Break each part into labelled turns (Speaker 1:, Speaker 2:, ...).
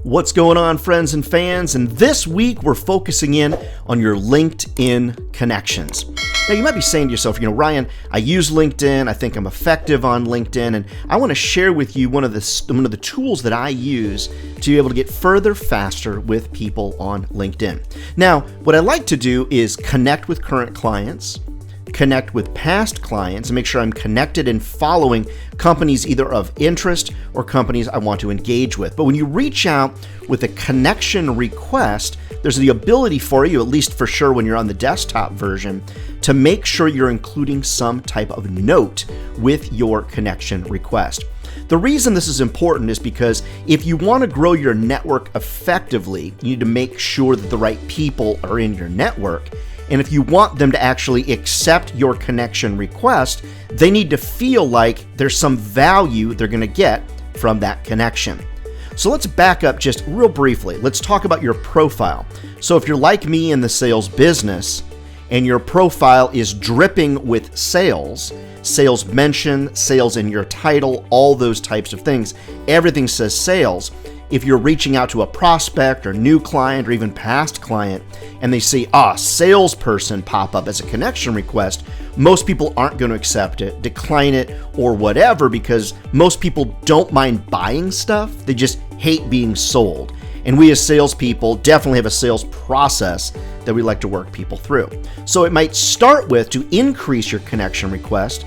Speaker 1: What's going on, friends and fans? And this week we're focusing in on your LinkedIn connections. Now you might be saying to yourself, Ryan, I use LinkedIn, I think I'm effective on LinkedIn, and I want to share with you one of the tools that I use to be able to get further faster with people on LinkedIn. Now, what I like to do is connect with current clients, connect with past clients, and make sure I'm connected and following companies either of interest or companies I want to engage with. But when you reach out with a connection request, there's the ability for you, at least for sure when you're on the desktop version, to make sure you're including some type of note with your connection request. The reason this is important is because if you want to grow your network effectively, you need to make sure that the right people are in your network. And if you want them to actually accept your connection request, they need to feel like there's some value they're going to get from that connection. So let's back up just real briefly. Let's talk about your profile. So if you're like me in the sales business and your profile is dripping with sales mention, sales in your title, all those types of things, everything says sales. If you're reaching out to a prospect or new client or even past client and they see salesperson pop up as a connection request, most people aren't going to accept it, decline it, or whatever, because most people don't mind buying stuff. They just hate being sold. And we as salespeople definitely have a sales process that we like to work people through. So it might start with, to increase your connection request,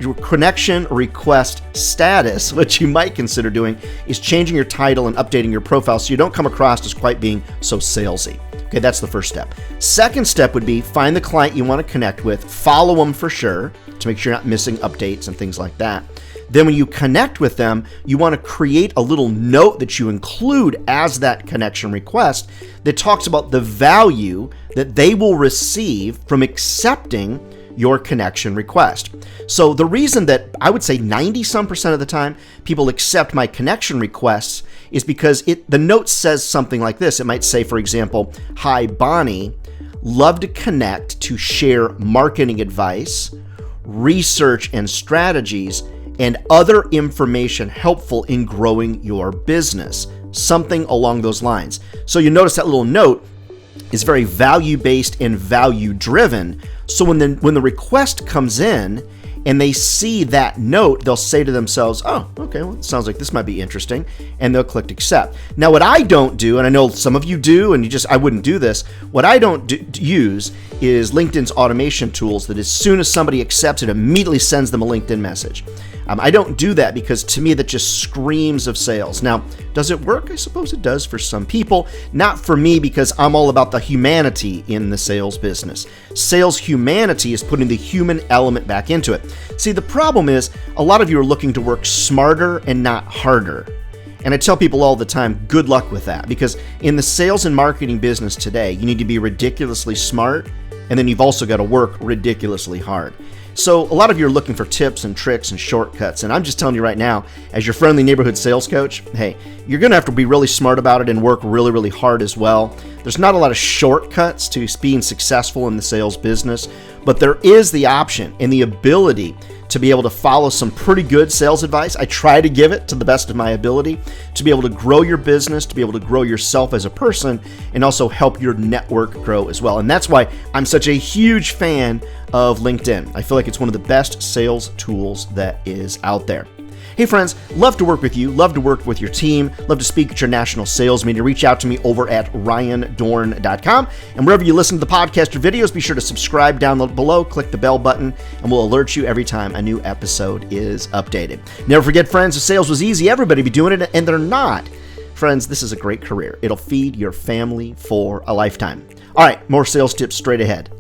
Speaker 1: your connection request status, what you might consider doing is changing your title and updating your profile so you don't come across as quite being so salesy. Okay, that's the first step. Second step would be find the client you want to connect with, follow them for sure to make sure you're not missing updates and things like that. Then when you connect with them, you want to create a little note that you include as that connection request that talks about the value that they will receive from accepting your connection request. So the reason that I would say 90% of the time people accept my connection requests is because the note says something like this. It might say, for example, "Hi, Bonnie, love to connect to share marketing advice, research and strategies, and other information helpful in growing your business." Something along those lines. So you notice that little note is very value-based and value-driven. So when the request comes in and they see that note, they'll say to themselves, "Oh, okay, well, it sounds like this might be interesting," and they'll click accept. Now, what I don't do, and I know some of you do, and I wouldn't do this, what I don't use is LinkedIn's automation tools that as soon as somebody accepts it, immediately sends them a LinkedIn message. I don't do that because to me that just screams of sales. Now, does it work? I suppose it does for some people. Not for me, because I'm all about the humanity in the sales business. Sales humanity is putting the human element back into it. See, the problem is a lot of you are looking to work smarter and not harder. And I tell people all the time, good luck with that, because in the sales and marketing business today, you need to be ridiculously smart, and then you've also got to work ridiculously hard. So a lot of you are looking for tips and tricks and shortcuts, and I'm just telling you right now, as your friendly neighborhood sales coach, hey, you're going to have to be really smart about it and work really, really hard as well. There's not a lot of shortcuts to being successful in the sales business, but there is the option and the ability to be able to follow some pretty good sales advice. I try to give it to the best of my ability to be able to grow your business, to be able to grow yourself as a person, and also help your network grow as well. And that's why I'm such a huge fan of LinkedIn. I feel like it's one of the best sales tools that is out there. Hey friends, love to work with you, love to work with your team, love to speak at your national sales meeting. Reach out to me over at ryandohrn.com. And wherever you listen to the podcast or videos, be sure to subscribe down below, click the bell button, and we'll alert you every time a new episode is updated. Never forget, friends, if sales was easy, everybody would be doing it, and they're not. Friends, this is a great career. It'll feed your family for a lifetime. All right, more sales tips straight ahead.